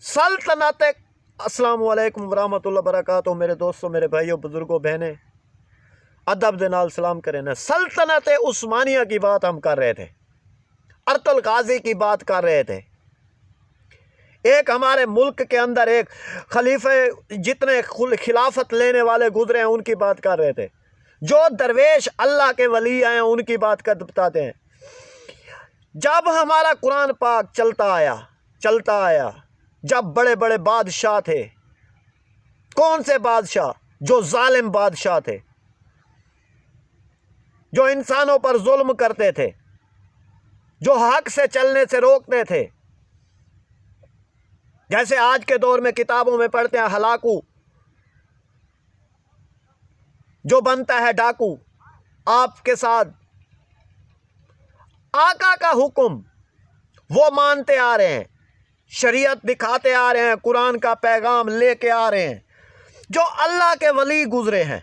सल्तनत। अस्सलाम वालेकुम वरहमतुल्लाह बरकातहू। मेरे दोस्तों, मेरे भाइयों, बुजुर्गों, बहनें, अदब दे नाल सलाम करें ना। सल्तनत उस्मानिया की बात हम कर रहे थे, अर्तुल गाजी की बात कर रहे थे। एक हमारे मुल्क के अंदर एक खलीफे जितने खिलाफत लेने वाले गुजरे हैं उनकी बात कर रहे थे। जो दरवेश अल्लाह के वली आए हैं उनकी बात कर बताते हैं। जब हमारा कुरान पाक चलता आया, जब बड़े बड़े बादशाह थे, कौन से बादशाह? जो जालिम बादशाह थे, जो इंसानों पर जुल्म करते थे, जो हक से चलने से रोकते थे। जैसे आज के दौर में किताबों में पढ़ते हैं, हलाकू जो बनता है डाकू। आपके साथ आका का हुक्म वो मानते आ रहे हैं, शरीयत दिखाते आ रहे हैं, कुरान का पैगाम लेके आ रहे हैं। जो अल्लाह के वली गुजरे हैं,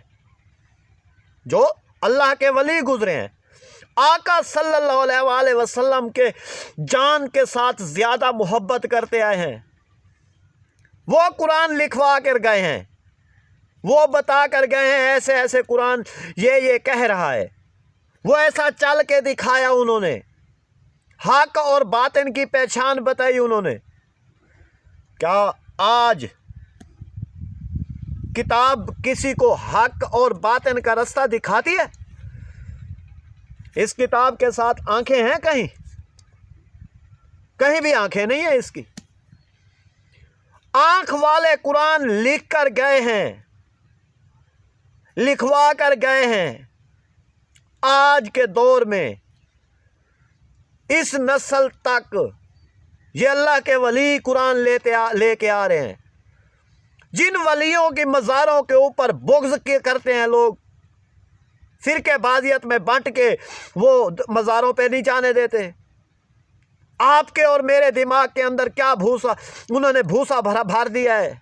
जो अल्लाह के वली गुजरे हैं, आका सल्लल्लाहु अलैहि वसल्लम के जान के साथ ज़्यादा मोहब्बत करते आए हैं। वो कुरान लिखवा कर गए हैं, वो बता कर गए हैं ऐसे ऐसे कुरान ये कह रहा है। वो ऐसा चल के दिखाया उन्होंने, हक और बातिन की पहचान बताई उन्होंने। क्या आज किताब किसी को हक और बातिन का रास्ता दिखाती है? इस किताब के साथ आंखें हैं कहीं? कहीं भी आंखें नहीं है इसकी। आंख वाले कुरान लिख कर गए हैं, लिखवा कर गए हैं। आज के दौर में इस नस्ल तक ये अल्लाह के वली कुरान लेके आ रहे हैं। जिन वलियों की मज़ारों के ऊपर बुग़्ज़ करते हैं लोग, फिरके बाजियत में बांट के वो मज़ारों पे नहीं जाने देते। आपके और मेरे दिमाग के अंदर क्या भूसा, उन्होंने भूसा भर दिया है,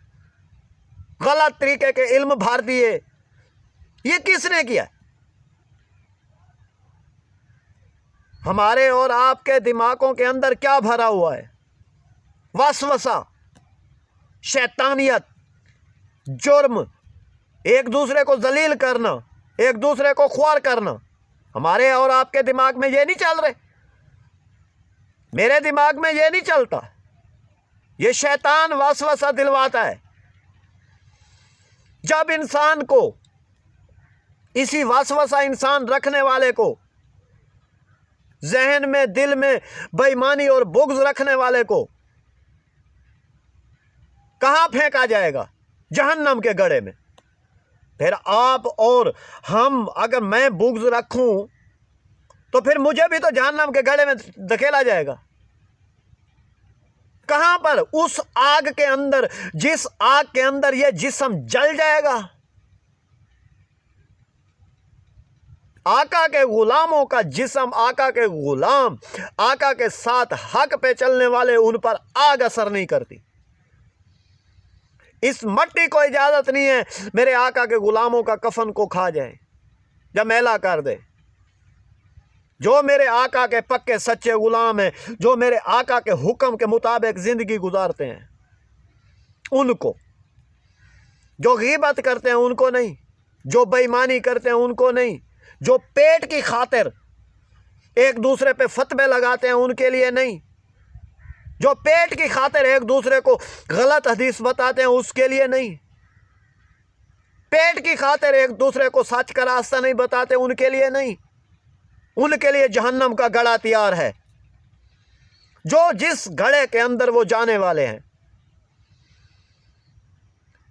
गलत तरीके के इल्म भर दिए। ये किसने किया? हमारे और आपके दिमागों के अंदर क्या भरा हुआ है? वसवसा, शैतानियत, जुर्म, एक दूसरे को जलील करना, एक दूसरे को ख्वार करना। हमारे और आपके दिमाग में ये नहीं चल रहे, मेरे दिमाग में ये नहीं चलता। ये शैतान वसवसा दिलवाता है। जब इंसान को, इसी वसवसा इंसान रखने वाले को, जहन में, दिल में बेईमानी और बुग़्ज़ रखने वाले को कहाँ फेंका जाएगा? जहन्नम के गड्ढे में। फिर आप और हम, अगर मैं बुग़्ज़ रखूं तो फिर मुझे भी तो जहन्नम के गड्ढे में धकेला जाएगा। कहां पर? उस आग के अंदर, जिस आग के अंदर यह जिस्म जल जाएगा। आका के गुलामों का जिस्म, आका के गुलाम, आका के साथ हक पे चलने वाले, उन पर आग असर नहीं करती। इस मट्टी को इजाजत नहीं है मेरे आका के गुलामों का कफन को खा जाए या मैला कर दे। जो मेरे आका के पक्के सच्चे गुलाम हैं, जो मेरे आका के हुक्म के मुताबिक जिंदगी गुजारते हैं, उनको, जो गीबत करते हैं उनको नहीं, जो बेईमानी करते हैं उनको नहीं, जो पेट की खातिर एक दूसरे पे फतवे लगाते हैं उनके लिए नहीं, जो पेट की खातिर एक दूसरे को गलत हदीस बताते हैं उसके लिए नहीं, पेट की खातिर एक दूसरे को सच का रास्ता नहीं बताते उनके लिए नहीं। उनके लिए जहन्नम का गड़ा तैयार है, जो जिस गड़े के अंदर वो जाने वाले हैं।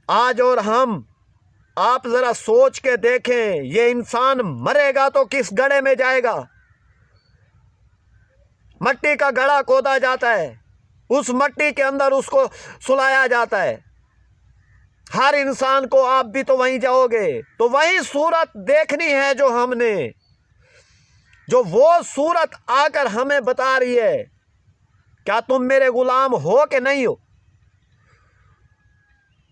आज और हम, आप जरा सोच के देखें, ये इंसान मरेगा तो किस गड्ढे में जाएगा? मट्टी का गड्ढा खोदा जाता है, उस मट्टी के अंदर उसको सुलाया जाता है। हर इंसान को आप भी तो वहीं जाओगे, तो वही सूरत देखनी है जो हमने, जो वो सूरत आकर हमें बता रही है, क्या तुम मेरे गुलाम हो कि नहीं हो?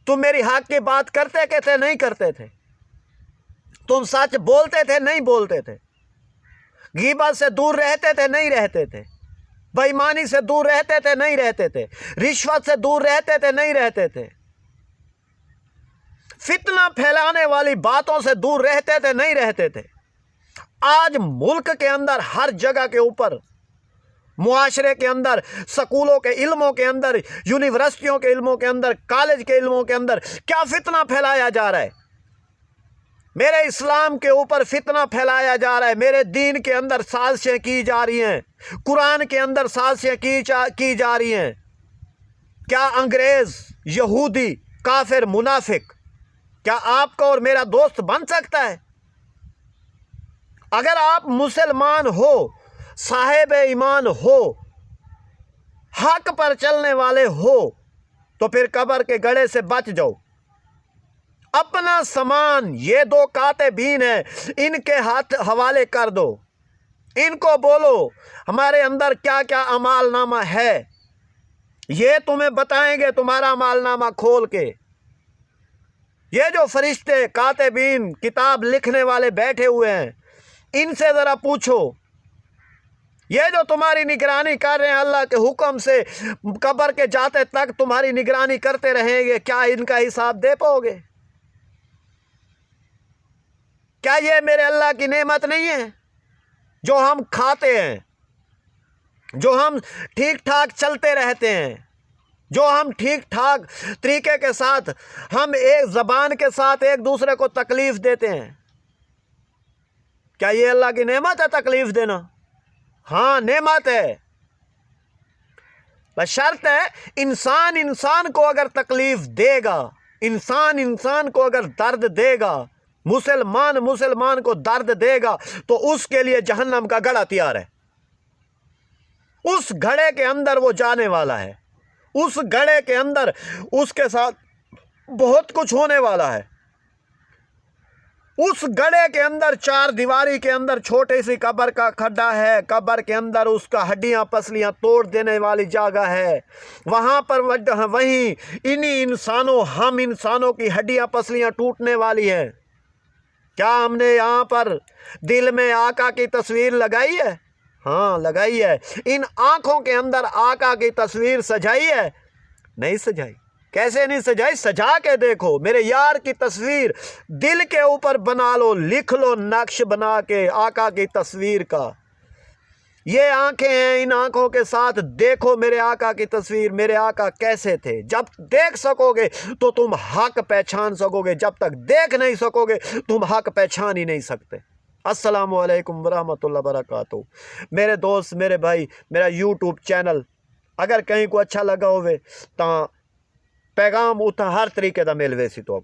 तुम मेरी हक की बात करते के थे, नहीं करते थे? तुम सच बोलते थे, नहीं बोलते थे? गीबत से दूर रहते थे, नहीं रहते थे? बेईमानी से दूर रहते थे, नहीं रहते थे। रिश्वत से दूर रहते थे, नहीं रहते थे। फितना फैलाने वाली बातों से दूर रहते थे, नहीं रहते थे। आज मुल्क के अंदर हर जगह के ऊपर, मुआशरे के अंदर, स्कूलों के इल्मों के अंदर, यूनिवर्सिटियों के इल्मों के अंदर, कॉलेज के इल्मों के अंदर क्या फितना फैलाया जा रहा है। मेरे इस्लाम के ऊपर फितना फैलाया जा रहा है। मेरे दीन के अंदर साजिशें की जा रही हैं, कुरान के अंदर साजिशें की जा रही हैं। क्या अंग्रेज, यहूदी, काफिर, मुनाफिक क्या आपका और मेरा दोस्त बन सकता है? अगर आप मुसलमान हो, साहिब ईमान हो, हक पर चलने वाले हो, तो फिर कब्र के गड़े से बच जाओ। अपना सामान, ये दो कातिबीन है, इनके हाथ हवाले कर दो। इनको बोलो हमारे अंदर क्या क्या अमालनामा है, ये तुम्हें बताएंगे तुम्हारा अमालनामा खोल के। ये जो फरिश्ते, कातिबीन, किताब लिखने वाले बैठे हुए हैं, इनसे ज़रा पूछो, ये जो तुम्हारी निगरानी कर रहे हैं अल्लाह के हुक्म से, कब्र के जाते तक तुम्हारी निगरानी करते रहेंगे, क्या इनका हिसाब दे पाओगे? क्या ये मेरे अल्लाह की नेमत नहीं है? जो हम खाते हैं, जो हम ठीक ठाक चलते रहते हैं, जो हम ठीक ठाक तरीके के साथ, हम एक ज़बान के साथ एक दूसरे को तकलीफ़ देते हैं, क्या ये अल्लाह की नेमत है तकलीफ़ देना? हाँ, नेमत है। बस शर्त है, इंसान इंसान को अगर तकलीफ़ देगा, इंसान इंसान को अगर दर्द देगा, मुसलमान मुसलमान को दर्द देगा, तो उसके लिए जहन्नम का गड़ा तैयार है। उस घड़े के अंदर वो जाने वाला है। उस घड़े के अंदर उसके साथ बहुत कुछ होने वाला है। उस गड्ढे के अंदर, चार दीवारी के अंदर छोटे सी कब्र का खड्डा है। कब्र के अंदर उसका हड्डियां पसलियां तोड़ देने वाली जगह है। वहां पर वहीं इन्हीं इंसानों, हम इंसानों की हड्डियां पसलियां टूटने वाली हैं। क्या हमने यहाँ पर दिल में आका की तस्वीर लगाई है? हाँ, लगाई है। इन आंखों के अंदर आका की तस्वीर सजाई है? नहीं सजाई। कैसे नहीं सजाई? सजा के देखो। मेरे यार की तस्वीर दिल के ऊपर बना लो, लिख लो नक्श बना के आका की तस्वीर का। ये आंखें हैं, इन आंखों के साथ देखो मेरे आका की तस्वीर। मेरे आका कैसे थे? जब देख सकोगे तो तुम हक पहचान सकोगे। जब तक देख नहीं सकोगे तुम हक पहचान ही नहीं सकते। अस्सलामु अलैकुम वरहमतुल्लाहि वबरकातुहू। मेरे दोस्त, मेरे भाई, मेरा यूट्यूब चैनल अगर कहीं को अच्छा लगा होवे तो पैगाम उतना हर तरीके का मिल वैसी तो